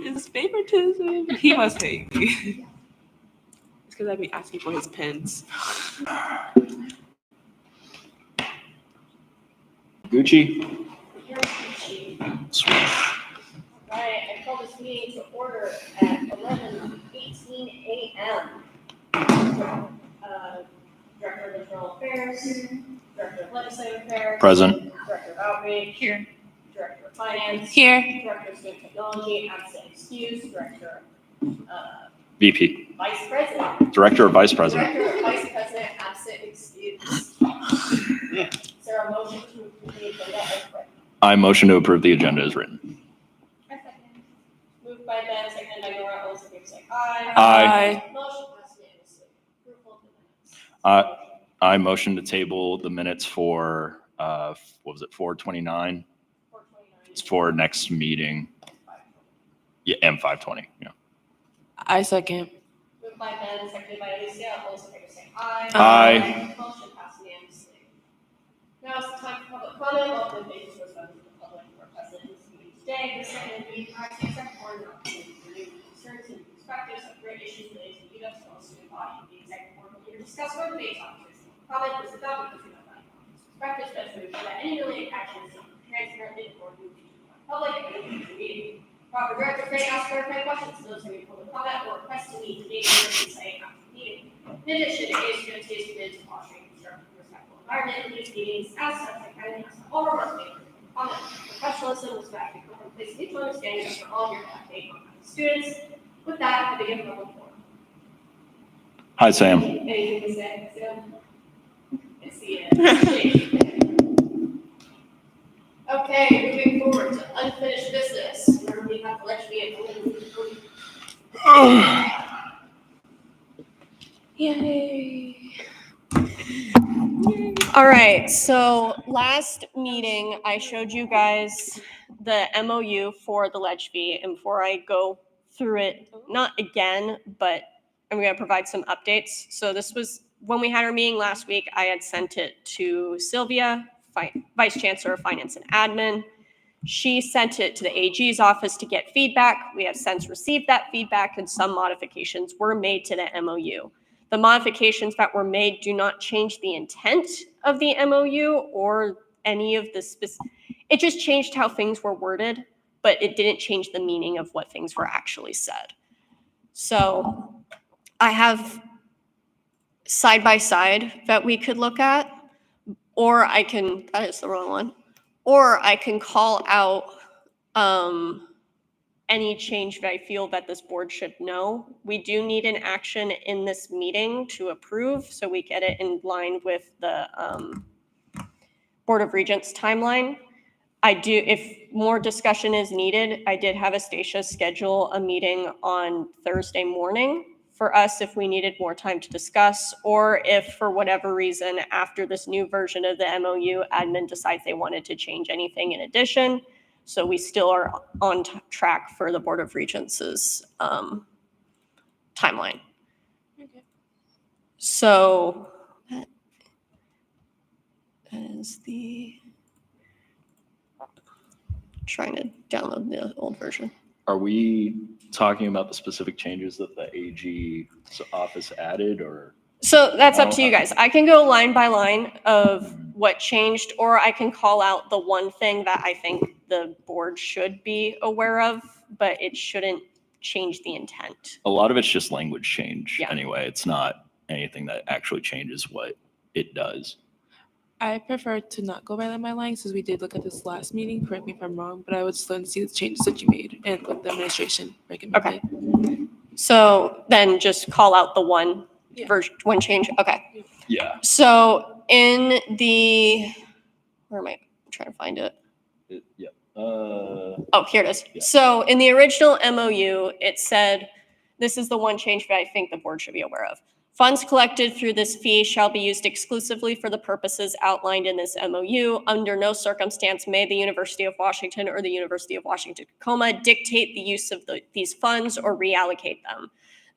Is this favoritism? He must hate me. It's because I'd be asking for his pens. Gucci. Sweet. All right, I call this meeting to order at 11:18 a.m. Director of Internal Affairs, Director of Legislative Affairs. Present. Director of Outreach. Here. Director of Finance. Here. Director of Student Technology, absent excused. Director, VP. Vice President. Director or Vice President? Director of Vice President, absent excused. Is there a motion to approve the agenda as written? I motion to approve the agenda as written. Moved by Ben, seconded by Nora. All those in favor say aye. Aye. Motion passed unanimously. Approval of the minutes. I motion to table the minutes for, what was it, 4/29? 429. It's for next meeting. Yeah, M520, yeah. I second. Moved by Ben, seconded by Alicia. All those in favor say aye. Aye. Motion passed unanimously. Now is the time for public comment. Welcome to the respect to the public who are present in this meeting today. The second meeting, I take second board and opportunity to review concerns and perspectives of great issues related to UW's fellow student body. The executive board will either discuss or debate topics. Comment was adopted because we don't like perspectives, but to ensure that any related action is transparently or moved to the public and the meeting. Proper director may ask clarifying questions. Those who may public comment or request to meet the meeting or say after the meeting. In addition, ASUWT is committed to fostering a constructive, respectful environment in these meetings. As such, I kindly ask that all of our speakers comment, professionalism, respect, and come from a place of mutual understanding for all here to update on students. With that, I begin public forum. Hi, Sam. Anything to say, Sam? I see it. Okay, moving forward to unfinished business, where we have election Yay. All right, so last meeting, I showed you guys the MOU for the ledge fee, and before I go through it, not again, but I'm going to provide some updates. So this was, when we had our meeting last week, I had sent it to Sylvia, Vice Chancellor of Finance and Admin. She sent it to the AG's office to get feedback. We have since received that feedback, and some modifications were made to the MOU. The modifications that were made do not change the intent of the MOU or any of the specific. It just changed how things were worded, but it didn't change the meaning of what things were actually said. So I have side by side that we could look at, or I can, that is the wrong one, or I can call out any change that I feel that this board should know. We do need an action in this meeting to approve, so we get it in line with the Board of Regents timeline. I do, if more discussion is needed, I did have Astacia schedule a meeting on Thursday morning for us if we needed more time to discuss, or if for whatever reason, after this new version of the MOU, admin decides they wanted to change anything in addition. So we still are on track for the Board of Regents' timeline. Okay. So that is the, trying to download the old version. Are we talking about the specific changes that the AG's office added, or? So that's up to you guys. I can go line by line of what changed, or I can call out the one thing that I think the board should be aware of, but it shouldn't change the intent. A lot of it's just language change Yeah. anyway. It's not anything that actually changes what it does. I prefer to not go by line by line since we did look at this last meeting. Correct me if I'm wrong, but I would still see the changes that you made and what the administration recommended. Okay. So then just call out the one version, one change. Okay. Yeah. So in the, where am I? I'm trying to find it. Yeah. Oh, here it is. Yeah. So in the original MOU, it said, this is the one change that I think the board should be aware of. Funds collected through this fee shall be used exclusively for the purposes outlined in this MOU. Under no circumstance may the University of Washington or the University of Washington-Tacoma dictate the use of these funds or reallocate them.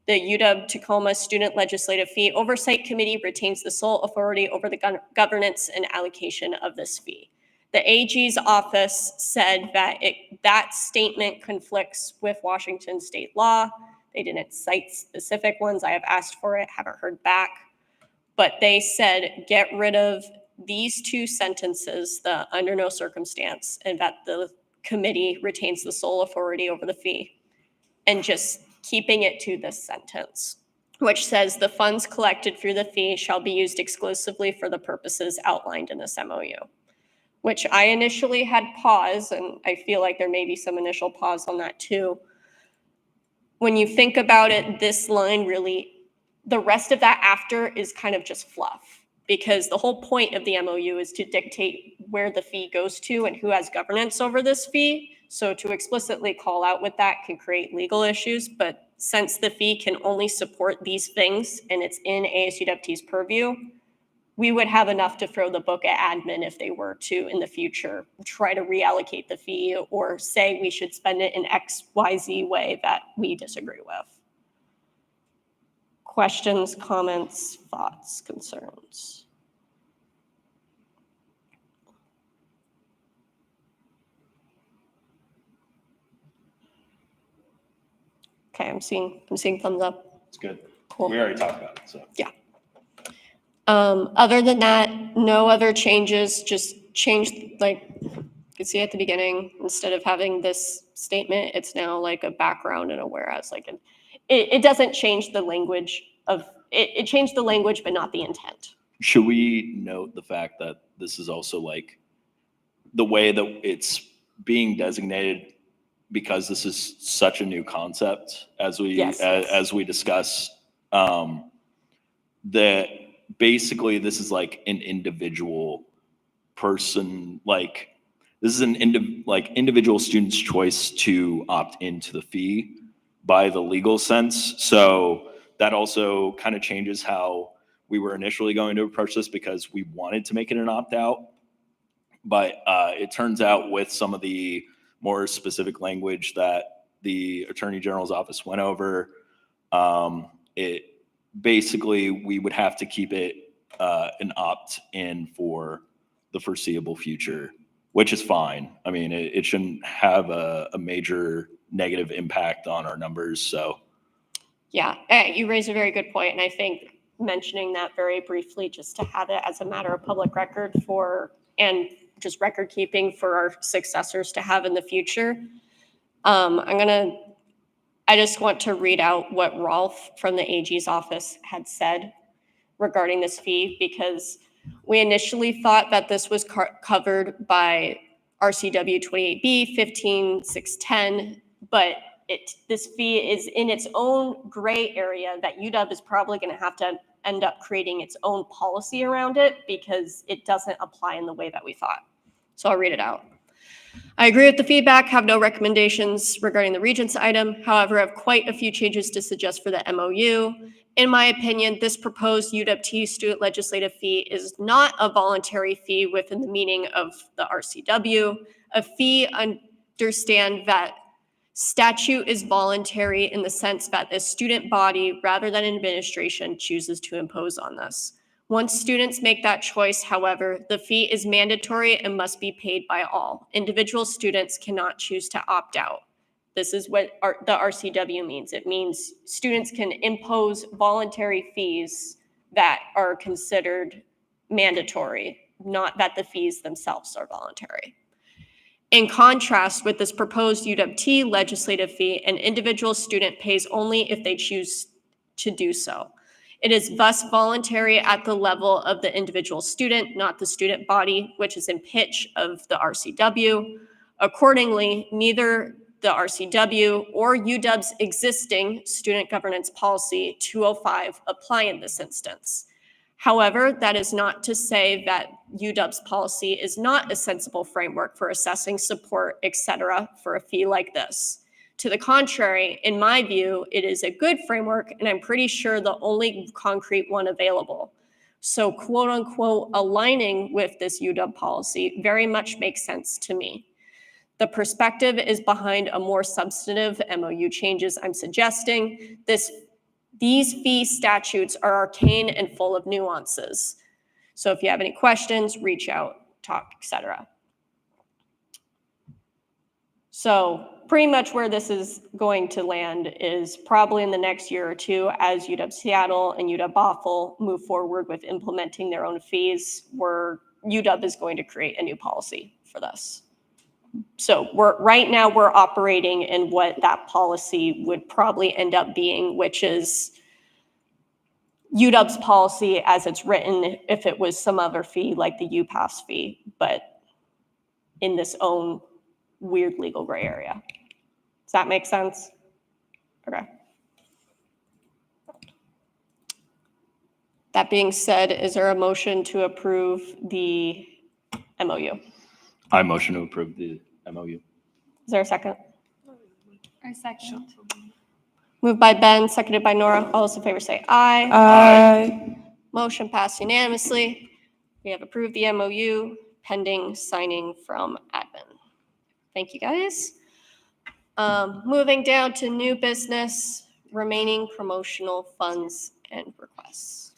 The UW-Tacoma Student Legislative Fee Oversight Committee retains the sole authority over the governance and allocation of this fee. The AG's office said that that statement conflicts with Washington state law. They didn't cite specific ones. I have asked for it, haven't heard back. But they said, get rid of these two sentences, the under no circumstance, and that the committee retains the sole authority over the fee, and just keeping it to this sentence, which says the funds collected through the fee shall be used exclusively for the purposes outlined in this MOU, which I initially had pause, and I feel like there may be some initial pause on that too. When you think about it, this line really, the rest of that after is kind of just fluff, because the whole point of the MOU is to dictate where the fee goes to and who has governance over this fee. So to explicitly call out with that can create legal issues, but since the fee can only support these things and it's in ASUWT's purview, we would have enough to throw the book at admin if they were to, in the future, try to reallocate the fee or say we should spend it in XYZ way that we disagree with. Questions, comments, thoughts, concerns? Okay, I'm seeing thumbs up. It's good. Cool. We already talked about it, so. Other than that, no other changes, just changed, like, you can see at the beginning, instead of having this statement, it's now like a background and a whereas, like, it doesn't change the language of, it changed the language, but not the intent. Should we note the fact that this is also like the way that it's being designated, because this is such a new concept as we as we discuss, that basically this is like an individual person, like this is an individual student's choice to opt into the fee by the legal sense. So that also kind of changes how we were initially going to approach this, because we wanted to make it an opt-out. But it turns out with some of the more specific language that the Attorney General's office went over, it basically, we would have to keep it an opt-in for the foreseeable future, which is fine. I mean, it shouldn't have a major negative impact on our numbers, so. Yeah, you raise a very good point, and I think mentioning that very briefly, just to have it as a matter of public record and just record keeping for our successors to have in the future. I just want to read out what Rolf from the AG's office had said regarding this fee, because we initially thought that this was covered by RCW 28B 15610, but this fee is in its own gray area that UW is probably going to have to end up creating its own policy around it, because it doesn't apply in the way that we thought. So I'll read it out. I agree with the feedback, have no recommendations regarding the Regents item. However, I have quite a few changes to suggest for the MOU. In my opinion, this proposed UW student legislative fee is not a voluntary fee within the meaning of the RCW. A fee, understand that statute is voluntary in the sense that the student body, rather than administration, chooses to impose on this. Once students make that choice, however, the fee is mandatory and must be paid by all. Individual students cannot choose to opt out. This is what the RCW means. It means students can impose voluntary fees that are considered mandatory, not that the fees themselves are voluntary. In contrast with this proposed UW legislative fee, an individual student pays only if they choose to do so. It is thus voluntary at the level of the individual student, not the student body, which is in pitch of the RCW. Accordingly, neither the RCW or UW's existing student governance policy 205 apply in this instance. However, that is not to say that UW's policy is not a sensible framework for assessing support, etc., for a fee like this. To the contrary, in my view, it is a good framework, and I'm pretty sure the only concrete one available. So, quote unquote, aligning with this UW policy very much makes sense to me. The perspective is behind a more substantive MOU changes I'm suggesting. These fee statutes are arcane and full of nuances. So if you have any questions, reach out, talk, etc. So pretty much where this is going to land is probably in the next year or two as UW Seattle and UW Bothell move forward with implementing their own fees, where UW is going to create a new policy for this. So right now we're operating in what that policy would probably end up being, which is UW's policy as it's written if it was some other fee like the UPass fee, but in this own weird legal gray area. Does that make sense? Okay. That being said, is there a motion to approve the MOU? I motion to approve the MOU. Is there a second? I second. Moved by Ben, seconded by Nora. All those in favor say aye. Aye. Motion passed unanimously. We have approved the MOU pending signing from admin. Thank you, guys. Moving down to new business, remaining promotional funds and requests.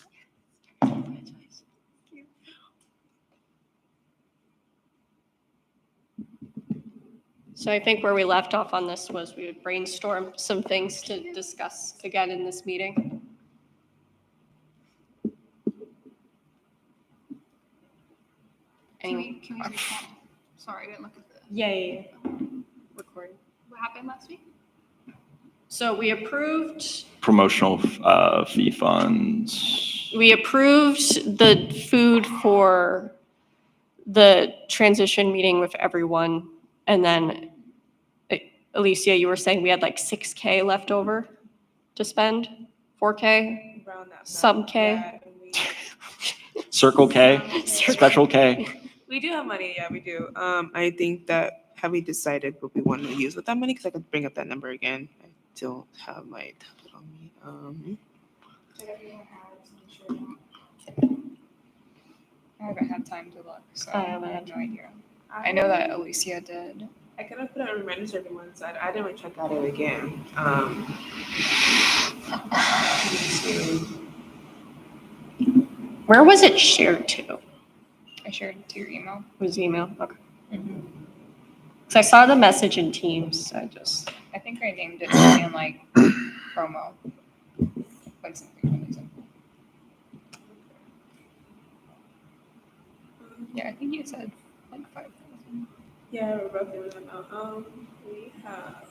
So I think where we left off on this was we would brainstorm some things to discuss again in this meeting. Can we recap? Sorry, I didn't look at the Yeah. Recording. what happened last week. So we approved Promotional fee funds. the food for the transition meeting with everyone. And then, Alicia, you were saying we had like 6K left over to spend, 4K, Around that some amount, K. yeah, and Circle K, special K. we do have money, yeah, we do. I think that, have we decided what we want to use with that money? Because I could bring up that number again. I don't have my tablet on me. I haven't had time to look, so I I haven't have had no idea. I know that Alicia did. I could have put out reminders for everyone, so I didn't really check out it again. Where was it shared to? I shared it to your email. It was email, okay. Because I saw the message in Teams, so I just. I think I named it something like promo. Like something really simple. Yeah, I think you said like 5,000. Yeah, we're roughly with them out. We have.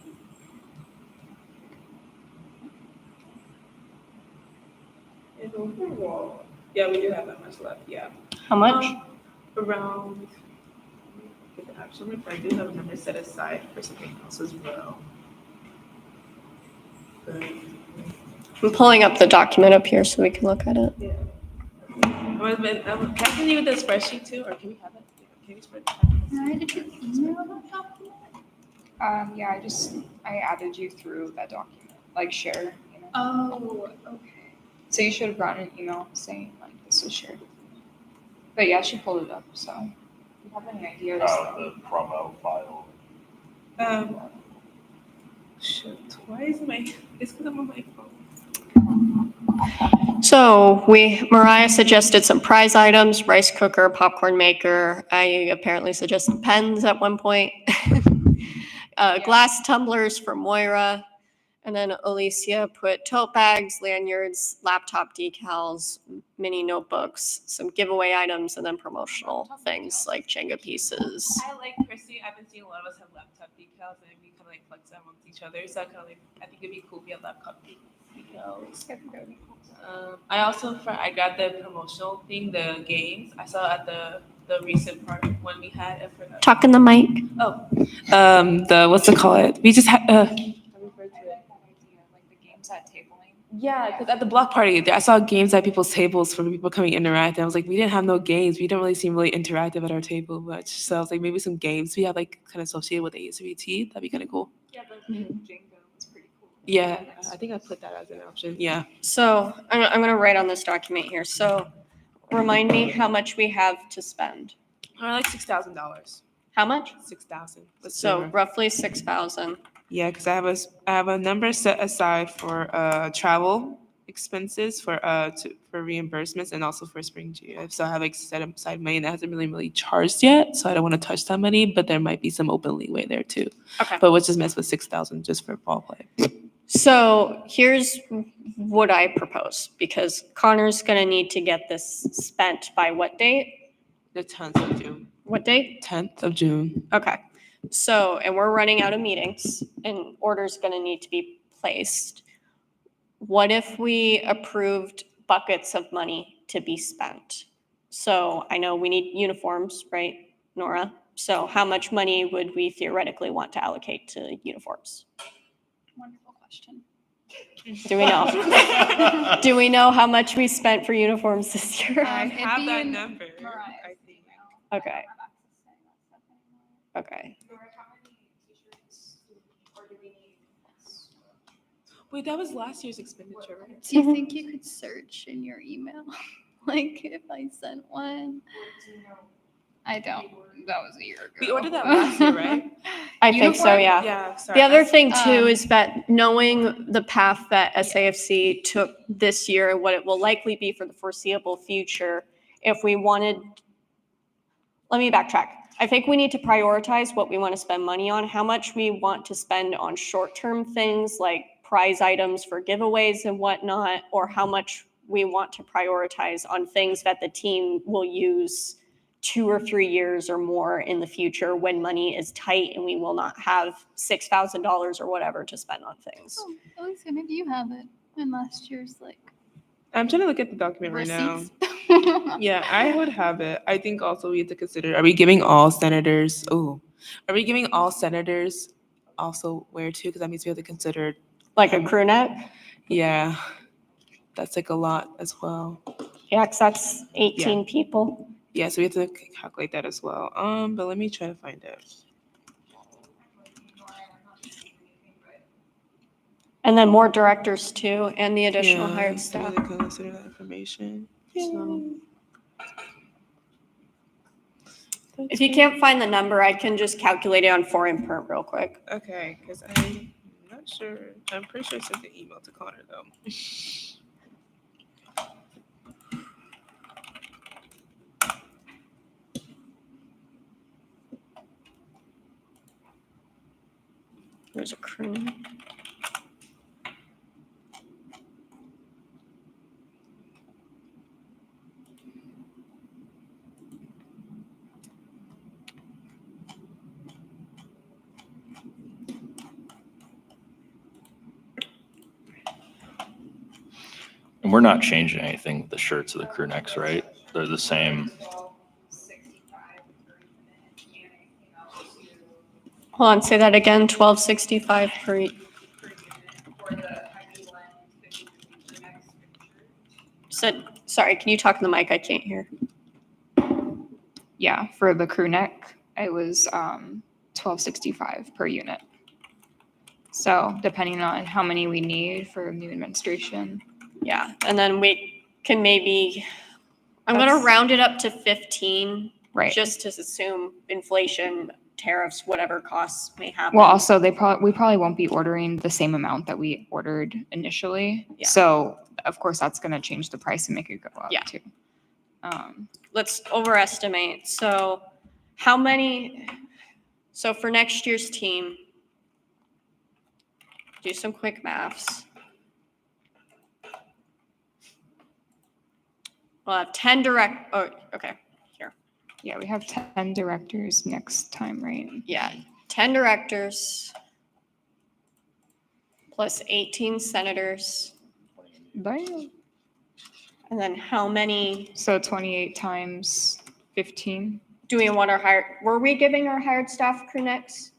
In overall, yeah, we do have that much left. Yeah. How much? Around. Get the actual number. I do have a number set aside for something else as well. But, I'm pulling up the document up here so we can look at it. yeah. Can I send you the spreadsheet too, or can we have it? Can we spread? Did you email that document? Yeah, I added you through that document, like share, you know. Oh, okay. So you should have gotten an email saying like this was shared with me. But yeah, she pulled it up, so if you have any ideas. The promo file. Shoot, why is my? It's because I'm on my phone. So Mariah suggested some prize items, rice cooker, popcorn maker. I apparently suggested pens at one point. Glass tumblers for Moira. And then Alicia put tote bags, lanyards, laptop decals, mini notebooks, some giveaway items, and then promotional things like Jenga pieces. I like Chrissy. I've been seeing a lot of us have laptop decals, and we kind of like flex that amongst each other. So I think it'd be cool if we had laptop decals. I also I got the promotional thing, the games. I saw at the recent part when we had. I forgot. Talk in the mic. Oh, the what's it called? We just had. Like the games at tabling. Yeah, because at the block party, I saw games at people's tables for people coming interact. I was like, we didn't have no games. We didn't really seem really interactive at our table much. So I was like, maybe some games we have like kind of associated with ASUWT. That'd be kind of cool. Yeah, the Jenga was pretty cool. Yeah, I think I put that as an option. Yeah. So I'm going to write on this document here. So remind me how much we have to spend. Like $6,000. How much? 6,000. So roughly 6,000. Yeah, because I have a number set aside for travel expenses for for reimbursements and also for spring GF. So I have like set aside money that hasn't really charged yet. So I don't want to touch that money, but there might be some open leeway there too. Okay. But let's just mess with 6,000 just for ball play. So here's what I propose, because Connor's gonna need to get this spent by what date? The 10th of June. What date? 10th of June. Okay. So, and we're running out of meetings and orders gonna need to be placed. What if we approved buckets of money to be spent? So I know we need uniforms, right, Nora? So how much money would we theoretically want to allocate to uniforms? Wonderful question. Do we know? Do we know how much we spent for uniforms this year? I it'd have be that in number. Mariah's I think. email. Okay. Okay. Wait, that was last year's expenditure, right? Do you think you could search in your email? Like if I sent one? I don't. That was a year ago. We ordered that last year, right? I think so, yeah. Yeah, sorry. The other thing too Um, is that knowing the path that SAFC took this year and what it will likely be for the foreseeable future, if we wanted, let me backtrack. I think we need to prioritize what we want to spend money on, how much we want to spend on short-term things like prize items for giveaways and whatnot, or how much we want to prioritize on things that the team will use 2 or 3 years or more in the future when money is tight and we will not have $6,000 or whatever to spend on things. Oh, Alicia, maybe you have it in last year's like I'm trying to look at the document right now. receipts. Yeah, I would have it. I think also we have to consider, are we giving all senators, are we giving all senators also wear too? Because that means we have to consider, Like a crew neck? yeah, that's like a lot as well. Yeah, because that's 18 people. Yeah, so we have to calculate that as well. But let me try to find it. And then more directors too, and the additional Yeah, hired so we staff. have to consider that information. So, if you can't find the number, I can just calculate it on foreign print real quick. Okay, because I'm not sure. I'm pretty sure I sent the email to Connor though. There's a crew neck. And we're not changing anything with the shirts or the crew necks, right? They're the same. Hold on, say that again, 1265 per. Said, sorry, can you talk in the mic? I can't hear. Yeah, for the crew neck, it was $12.65 per unit. So depending on how many we need for new administration. Yeah, and then we can maybe, I'm gonna That's- round it up to 15, Right. just to assume inflation, tariffs, whatever costs may happen. Well, also we probably won't be ordering the same amount that we ordered initially. Yeah. So of course that's going to change the price and make it go up Yeah. too. Let's overestimate. So how many, so for next year's team, do some quick maths. We'll have 10 okay, Yeah, we have 10 directors next time, right? yeah, 10 directors plus 18 senators. Damn. And then how many So 28 times 15. do we want our hired, were we giving our hired staff crew necks?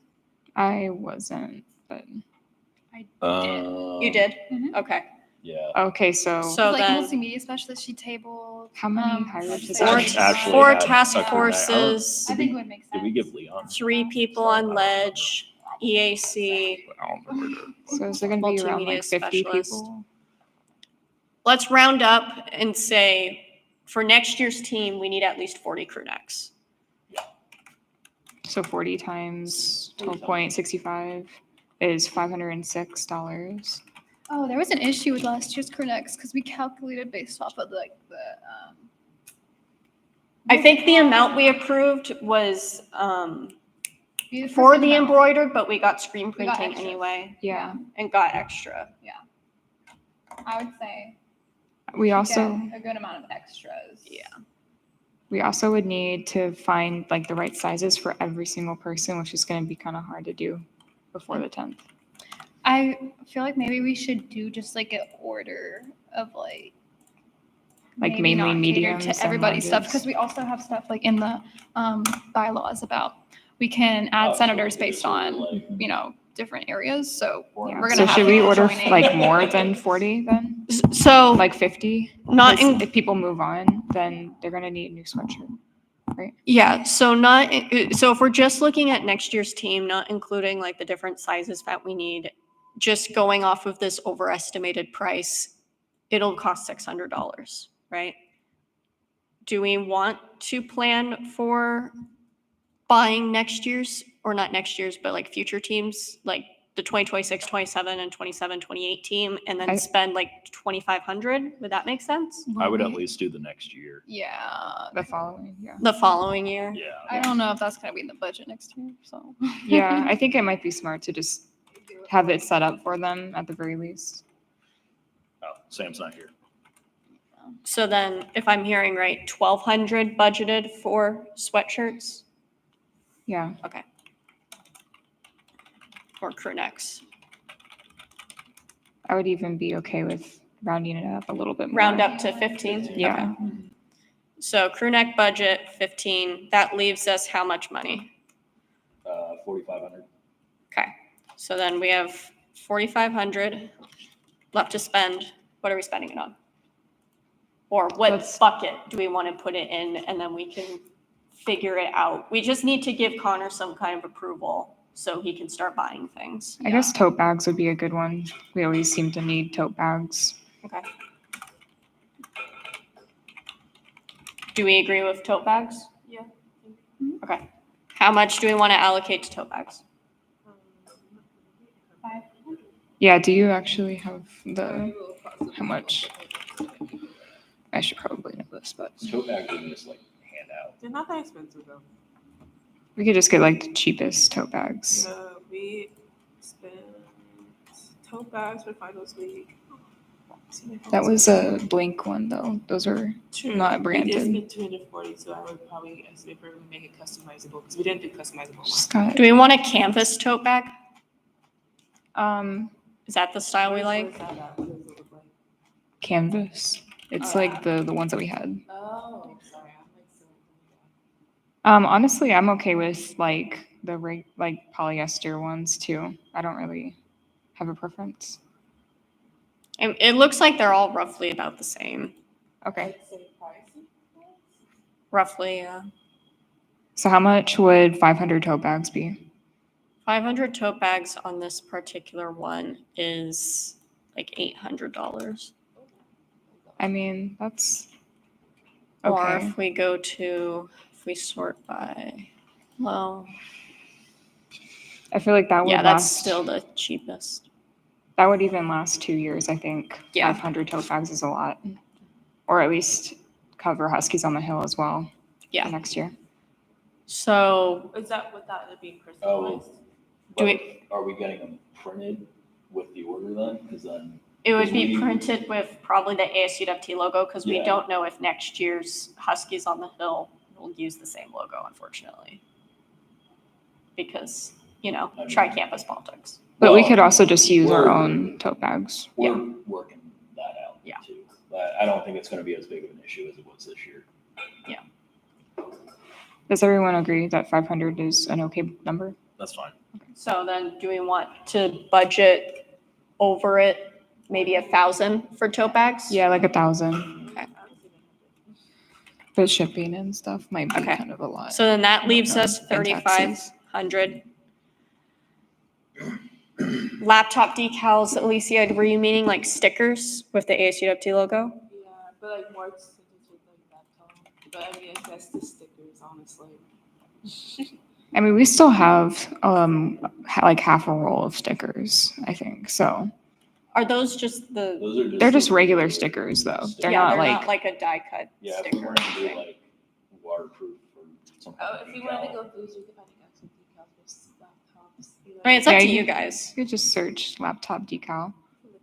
I wasn't, but You did? Mhm. Okay. Yeah. okay. So So like then multimedia specialist, she tabled. how many hired Four- positions? Actually four had task a crew neck. forces, I think it would make sense. Did we give Leon? 3 people on ledge, EAC. I don't remember. So is it going to be around like Multimedia 50 specialist. people? Let's round up and say for next year's team, we need at least 40 crew necks. So 40 times 12.65 is $506. Oh, there was an issue with last year's Cornex because we calculated based off of like the. I think the amount we approved was We for approved the amount. embroidered, but we got screen We got printing extras. anyway Yeah. and got extra. I would say We should also get a good amount of extras. Yeah. we also would need to find like the right sizes for every single person, which is going to be kind of hard to do before the 10th. I feel like maybe we should do just like an order of like Like maybe mainly not mediums catered to and everybody's stuff larges. because we also have stuff like in the bylaws about we can add senators based on different areas. So Yeah. we're gonna So have should we people order joining. like more than 40 then? So Like 50? not Because in, if people move on, then they're going to need a new sweatshirt. yeah, so so if we're just looking at next year's team, not including like the different sizes that we need, just going off of this overestimated price, it'll cost $600, right? Do we want to plan for buying next year's, or not next year's, but like future teams, like the 2026, 27, and 27, 28 team, and then I- spend like 2,500? Would that make sense? I would at least do the next year. Yeah. The following, yeah. The following year? Yeah. I don't know if that's gonna be in the budget next year. So. Yeah, I think it might be smart to just have it set up for them at the very least. Oh, Sam's not here. So then, if I'm hearing right, 1,200 budgeted for sweatshirts Yeah. or crew necks? I would even be okay with rounding it up a little bit more. Round up to 15? Yeah. Okay. So crew neck budget, 15. That leaves us how much money? 4,500. Okay. So then we have 4,500 left to spend. What are we spending it on? Or what Let's- bucket do we want to put it in, and then we can figure it out? We just need to give Connor some kind of approval so he can start buying things. I guess tote bags would be a good one. We always seem to need tote bags. Okay. Do we agree with tote bags? Yeah. Okay. How much do we want to allocate to tote bags? Yeah, do you actually have the, how much? I should probably know this, but Tote bag we can just like hand out. They're not that expensive though. we could just get like the cheapest tote bags. We spent tote bags for finals week. That was a Blink one though. Those are True. not We branded. did spend 240, so I would probably estimate for make it customizable because we didn't do customizable ones. just got, Do we want a canvas tote bag? um, Is that the style we like? Where's that at? What does it look like? canvas. It's like the ones that we had. Oh, sorry. I'm like so. Honestly, I'm okay with like the like polyester ones too. I don't really have a preference. It looks like they're all roughly about the same. Okay. Like, same price? Roughly, yeah. So how much would 500 tote bags be? 500 tote bags on this particular one is like $800. I mean, that's Or okay. if we sort by, well, I feel like that would yeah, that's last. still the cheapest. That would even last 2 years, I think. Yeah. 500 tote bags is a lot. Or at least cover Huskies on the Hill as well. Yeah. for next year. So Is that without it being Oh. personalized? Do we- Are we getting them printed with the order then? Because then. it would We- be printed with probably the ASUWT logo because we Yeah. don't know if next year's Huskies on the Hill will use the same logo, unfortunately. Because, tri-campus politics. But we Well, could also just use our we're- own tote bags. We're working that out Yeah. too. But I don't think it's going to be as big of an issue as it was this year. Does everyone agree that 500 is an okay number? That's fine. So then do we want to budget over it, maybe 1,000 for tote bags? Yeah, like 1,000. Okay. But shipping and stuff might be Okay. kind of a lot. So then that leaves us And taxes. 3,500. Laptop decals, Alicia, were you meaning like stickers with the ASUWT logo? Yeah, but like more expensive like that tone. But I mean, I guess the stickers, honestly. I mean, we still have like half a roll of stickers, I think. So Are those just the? Those are They're just the regular stickers though. They're Yeah, not they're like, not like a die cut Yeah, if we sticker. want to do like waterproof or something. Oh, if we want to decal. go through, we can find some decals for laptops. I mean, it's up Yeah, to you- you guys. you could just search laptop decal.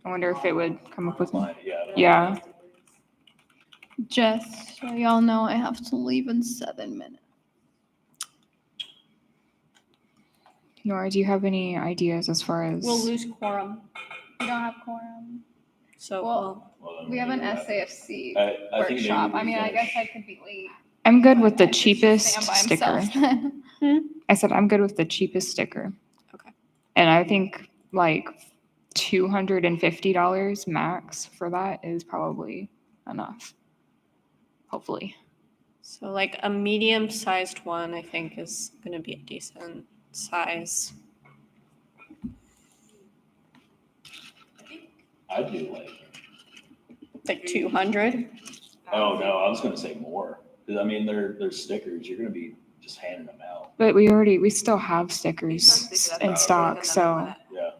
I wonder if it would come up with one. Online, yeah. Yeah. Just so y'all know, I have to leave in 7 minutes. Nora, do you have any ideas as far as? We'll lose quorum. We don't have quorum. So Well, Well, then We have an do that. SAFC I think maybe workshop. we I mean, I guess finish- I could be late. I'm good with the but cheapest Sam by sticker. himself then. I said I'm good with the cheapest sticker. Okay. And I think like $250 max for that is probably enough. Hopefully. So like a medium-sized one, I think, is going to be a decent size. I'd do Like 200. oh no, I was gonna say more. 'Cause I mean, they're stickers. You're gonna be just handing them out. But we still have stickers in stock. So Yeah.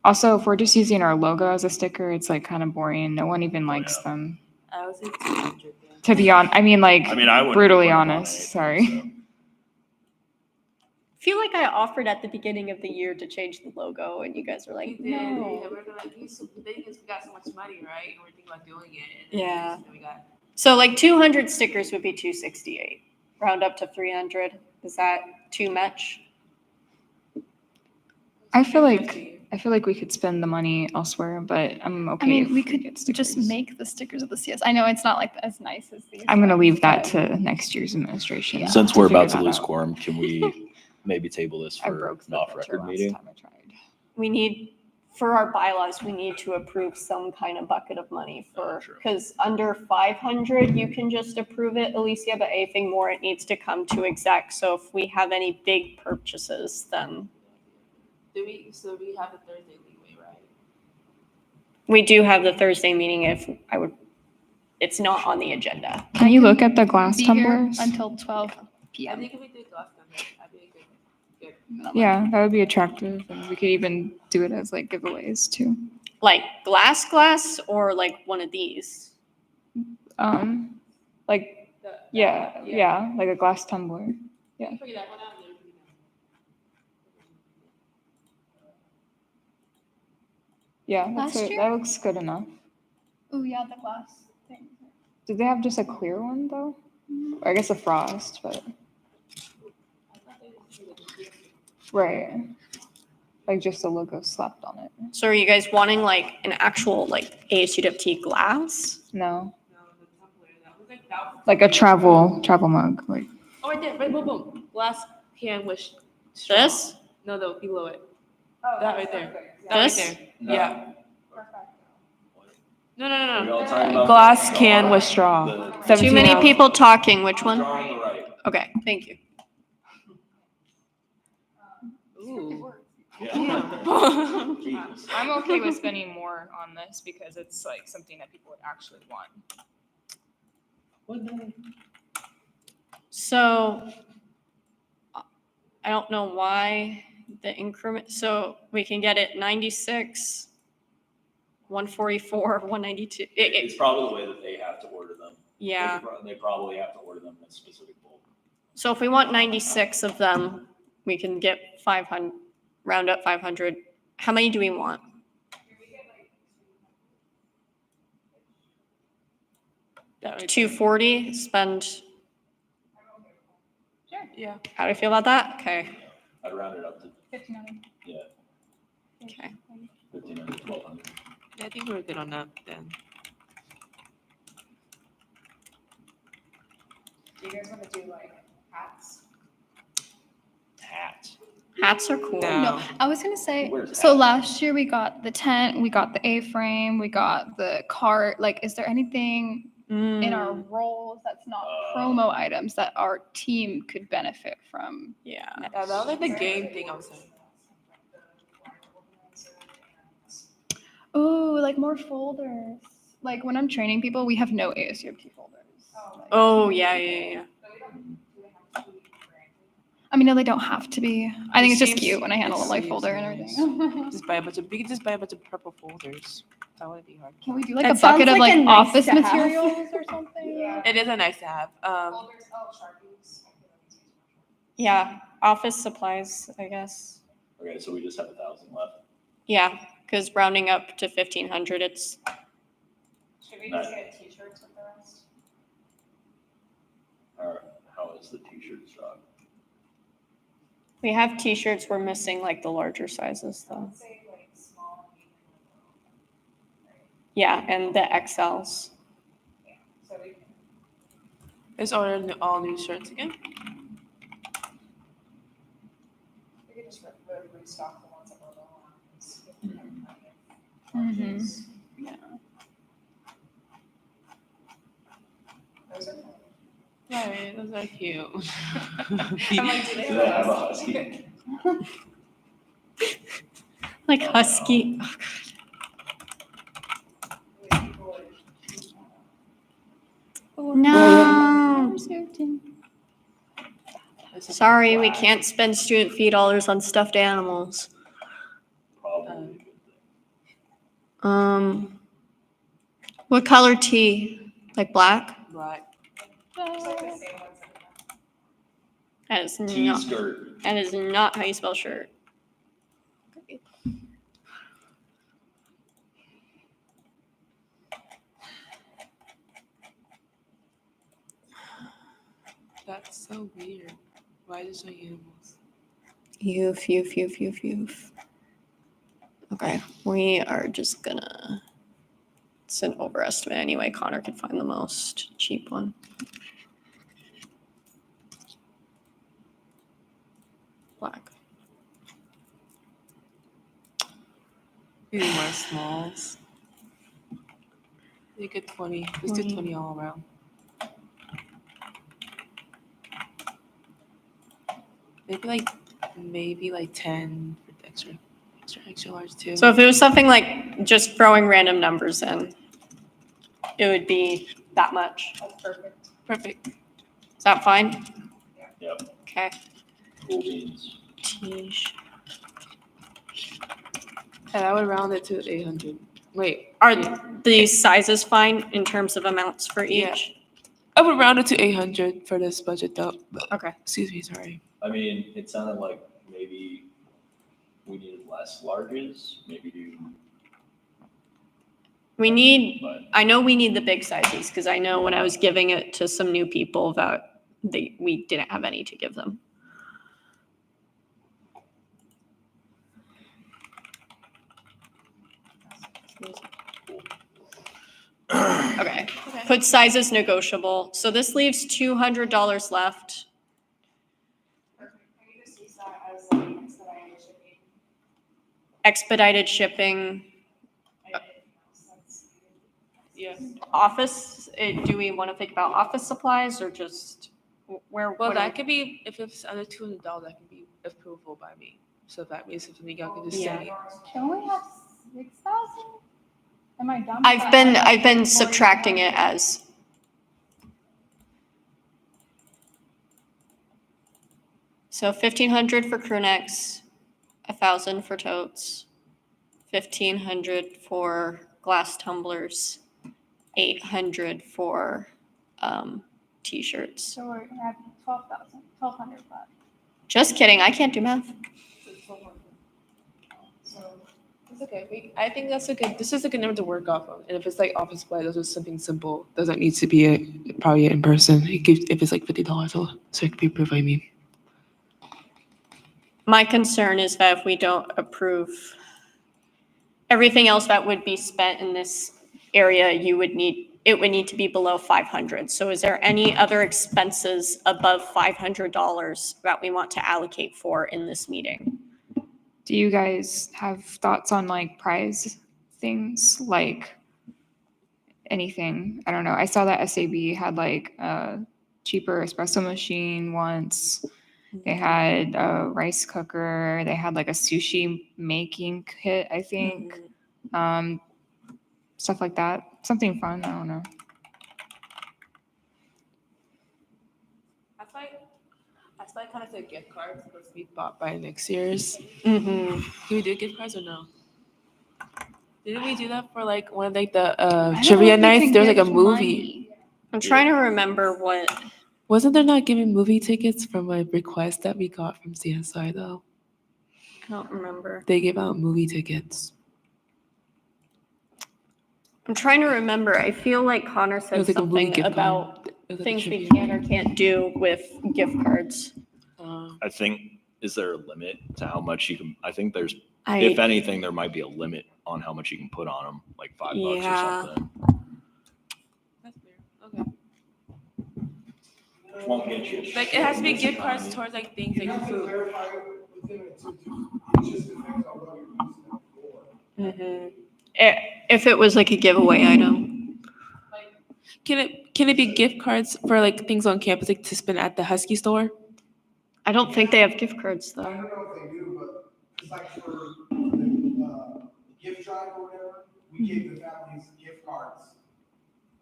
also, if we're just using our logo as a sticker, it's like kind of boring. No one even likes yeah. them. I would say 200 then. To be honest, I mean, like, I mean, I wouldn't brutally put 'em on honest. anything, Sorry. I feel like I offered at the beginning of the year to change the logo, and you guys were We like, did. no. Yeah, we're gonna use. The thing is, we got so much money, right? And we're thinking about doing it. And Yeah. then we got. So like 200 stickers would be 268. Round up to 300. Is that too much? I feel like 250. we could spend the money elsewhere, but I'm okay. I mean, if we get could just stickers. make the stickers of the CS. I know it's not like as nice as these. I'm gonna ones, leave that but- to next year's administration. Yeah. Since to we're figure about to that lose out. quorum, can we maybe table this I for broke an the off filter record last meeting? time I tried. We need, for our bylaws, we need to approve some kind of bucket of money for, Sure. because under 500, you can just approve it, Alicia, but anything more, it needs to come to exec. So if we have any big purchases, then So we have a Thursday leeway, right? we do have the Thursday meeting if it's not on the agenda. Can you look at the glass Be here tumblers? until 12 I p.m. think if we did glass thunder, I'd be good. Yeah, that would be attractive, and we could even do it as like giveaways too. Like glass, or like one of these? Like yeah, like a glass tumbler. Yeah. Figure that one out and then we can- Yeah, Last year? that looks good enough. Oh yeah, the glass thing. Did they have just a clear one though? Or I guess a frost, but right. Like just the logo slapped on it. So are you guys wanting like an actual like ASUWT glass? No, No, the tumbler, that was that was- like a travel mug. Like Oh, right there, right, boom, boom. Glass can with straw. This? No, below it. oh, That right there. That This? right there. No. Yeah. No, no, Are no, you all no. talking about Glass the can with straw. the- Too many 17 people talking. Which one? Straw on the right. Okay, thank you. Ooh. Yeah. Jeez. I'm okay with spending more on this because it's like something that people would actually want. So I don't know why the increment, so we can get it 96, 144, 192. It's probably the way that they have to order them. Yeah, They probably have to order them in specific bulk. so if we want 96 of them, we can get 500, round up 500. How many do we want? That right there. 240, spend, Yeah. how do I feel about that? Okay, I'd round it up to, 59. yeah, okay. 1,500, 1,200. Yeah, I think we're good on that then. Do you guys want to do like hats? Hats. Hats are cool. No. I was gonna say, Where's so that? last year we got the tent, we got the A-frame, we got the cart. Like, is there anything in our Mm, roles that's not Uh, promo items that our team could benefit from? yeah. Yeah, that was like the game thing I was saying. Oh, like more folders. Like when I'm training people, we have no ASUWT folders. Oh, yeah. I mean, no, they don't have to be. I think it's just Seems- cute when I handle it a life seems folder and nice. everything. Just buy a bunch of. We could just buy a bunch of purple folders. That wouldn't be hard. Can we do like That a bucket sounds of like like a nice office to have. materials or something? Yeah. It is a nice to have. Folders, Sharpies. Yeah, office supplies, I guess. Okay, so we just have 1,000 left. Yeah, because rounding up to 1,500, it's Should we just get t-shirts with the rest? Or how is the t-shirt stock? we have t-shirts. We're missing like the larger sizes I though. would say like small, medium, and little. Yeah, and the XLs. Yeah, so we can. let's order all new shirts again. We could just restock the ones that were low on. Just get them Mhm. others. Yeah. Those are fun. Right, those are cute. I'm like, do they Do they have a husky? husky? Like husky. No. Sorry, we can't spend student fee dollars on stuffed animals. Probably a good thing. What color tee? Like black? Black. It's like the same ones that That is not. T-skirt. That is not how you spell shirt. That's so weird. Why is it showing animals? Youth. Okay, we are just gonna. It's an overestimate anyway. Connor can find the most cheap one. Black. Maybe more smalls. Make it 20. Let's do 20 all around. Maybe like 10 for the extra large too. So if it was something like just throwing random numbers in, it would be that much. That's perfect. Perfect. Is that fine? Yep. Okay. Cool beans. T-shirt. And I would round it to 800. Wait, Are these sizes fine in terms of amounts for Yeah. each? I would round it to 800 for this budget though. Okay. Excuse me, sorry. I mean, it sounded like maybe we needed less larges, maybe do, We need, but I know we need the big sizes because I know when I was giving it to some new people that we didn't have any to give them. Okay. Put sizes negotiable. So this leaves $200 left. Perfect. Can you just use that as like Expedited expedited shipping? shipping, And anything else that's needed? Yeah. office, do we want to think about office supplies or just where? Well, what do that could be, if it's under $200, that can be approval by me. So that means if something y'all can just Yeah. send me. Don't we have 6,000? Am I dumb? I've been subtracting it as. So 1,500 for crew necks, 1,000 for totes, 1,500 for glass tumblers, 800 for t-shirts. So we're at 12,000, 1,200 left. Just kidding, I can't do math. So it's okay. I think this is a good number to work off of. And if it's like office supply, those are something simple. Doesn't need to be probably in person. If it's like $50, so it could be approved by me. My concern is that if we don't approve everything else that would be spent in this area, it would need to be below 500. So is there any other expenses above $500 that we want to allocate for in this meeting? Do you guys have thoughts on like prize things, like anything? I don't know. I saw that SAB had like a cheaper espresso machine once. They had a rice cooker. They had like a sushi making kit, I think. Stuff like that. Something fun. I don't know. That's like a That's why I kind of said gift cards supposed to be bought by next year's. Mm-hmm. Can we do gift cards or no? Didn't we do that for like one of like the I don't trivia know if we nights? can There was like a give movie. money. I'm trying to remember what. Wasn't there not giving movie tickets from a request that we got from CSI though? I don't remember. They gave out movie tickets. I'm trying to remember. I feel like Connor It said was like a movie something gift about card. It was like a things we trivia can night. or can't do with gift cards. I think, is there a limit to how much you can, I think there's, if I anything, there might be a limit on how much you can put on them, like $5 Yeah. or something. That's weird. Okay. Which won't get you. Like it has to be gift cards towards like things You like have to food. clarify within it too. It just depends on what you're using it for. Mm-hmm. If it was like a giveaway item. Can it be gift cards for like things on campus like to spend at the Husky store? I don't think they have gift cards I though. don't know if they do, but it's like for the gift drive or whatever, we gave the families gift cards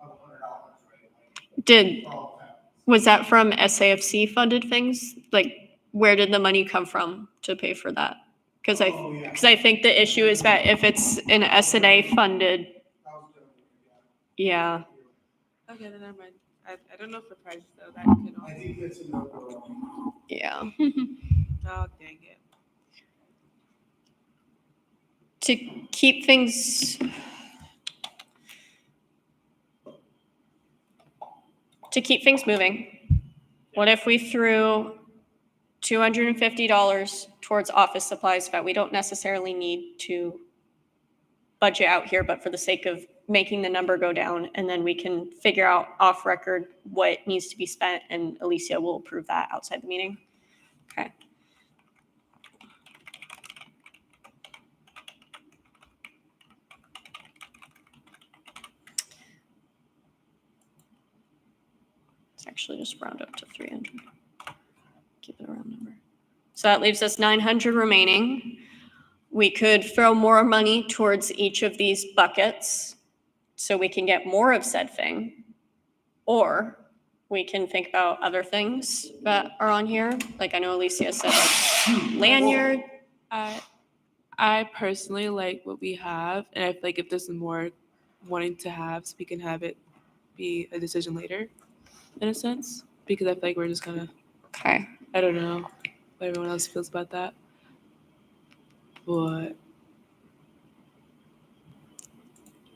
of $100, right? Like, Did for all the families. was that from SAFC funded things? Like where did the money come from to pay for that? Because Oh, yeah. I think the issue is that if it's an SNA funded, That was good. yeah. Okay, then never mind. I don't know for prices though. That could I all. think that's a no-go. Yeah. Oh dang it. To keep things moving, what if we threw $250 towards office supplies that we don't necessarily need to budget out here, but for the sake of making the number go down, and then we can figure out off record what needs to be spent, and Alicia will approve that outside the meeting. Okay. Let's actually just round up to 300. Keep it a round number. So that leaves us 900 remaining. We could throw more money towards each of these buckets so we can get more of said thing. Or we can think about other things that are on here. Like I know Alicia said like lanyard. I personally like what we have, and I feel like if there's more wanting to have, so we can have it be a decision later, in a sense. Because I feel like we're just gonna, Okay. I don't know what everyone else feels about that, but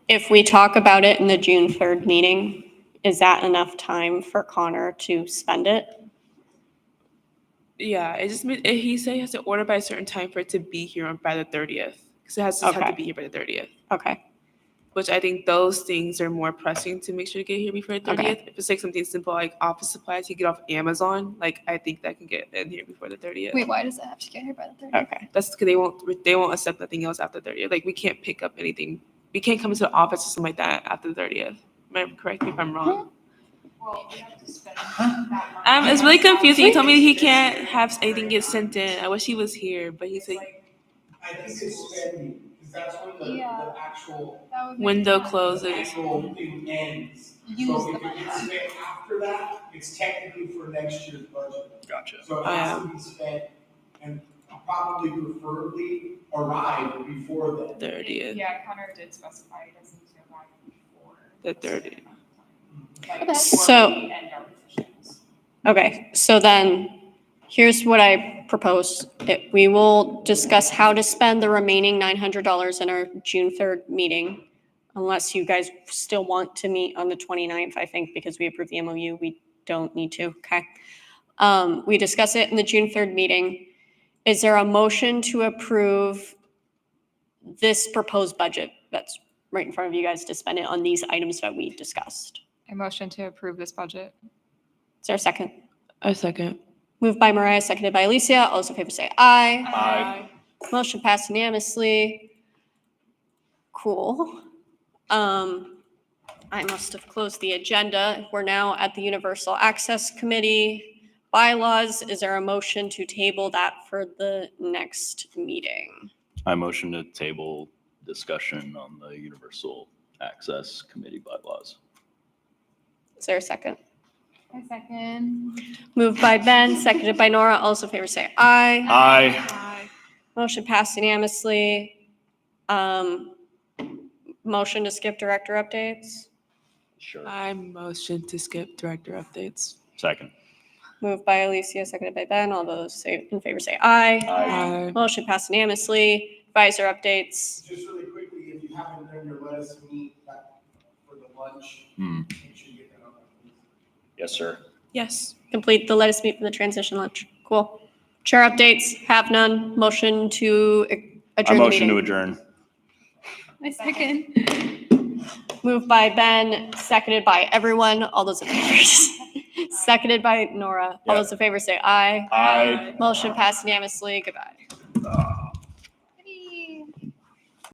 If we talk about it in the June 3rd meeting, is that enough time for Connor to spend it? yeah, it just he said he has to order by a certain time for it to be here by the 30th, because it has to have Okay. to be here by the 30th. Okay. Which I think those things are more pressing to make sure to get here before the 30th. Okay. If it's like something simple like office supplies you get off Amazon, like I think that can get in here before the 30th. Wait, why does it have to get here by the 30th? Okay. That's because they won't accept nothing else after the 30th. Like we can't pick up anything. We can't come into the office or something like that after the 30th. Correct me if I'm wrong. Well, we have to spend that money. It's really confusing. He told me he can't have anything get sent in. I wish he was here, but he's like I think it's spending, because that's when Yeah. the actual That would make window sense. closes. actual thing ends. Use So the if it money. gets spent after that, it's technically for next year's budget. Gotcha. So it has to be spent and probably preferably arrive before then. 30th. Yeah, Connor did specify it doesn't need to arrive before. The 30th. Like, Okay. before So- we end our positions. Okay, so then here's what I propose. We will discuss how to spend the remaining $900 in our June 3rd meeting. Unless you guys still want to meet on the 29th, I think, because we approved the MOU, we don't need to, okay? We discuss it in the June 3rd meeting. Is there a motion to approve this proposed budget that's right in front of you guys to spend it on these items that we discussed? I motion to approve this budget. Is there a second? A second. Moved by Mariah, seconded by Alicia. All those in favor say aye. Aye. Motion passed unanimously. Cool. I must have closed the agenda. We're now at the Universal Access Committee bylaws. Is there a motion to table that for the next meeting? I motion to table discussion on the Universal Access Committee bylaws. Is there a second? A second. Moved by Ben, seconded by Nora. All those in favor say aye. Aye. Motion passed unanimously. Motion to skip director updates. Sure. I motion to skip director updates. Second. Moved by Alicia, seconded by Ben. All those in favor say aye. Aye. Motion passed unanimously. Advisor updates. Just really quickly, if you haven't done your lettuce meat back for the lunch, Hmm. make sure you get that on. Yes, sir. Yes. Complete the lettuce meet for the transition lunch. Cool. Chair updates, have none. Motion to I adjourn the motion to meeting. adjourn. A second. Moved by Ben, seconded by everyone. All those in favor. Seconded by Nora. All Yeah. those in favor say aye. Aye. Motion passed unanimously. Goodbye.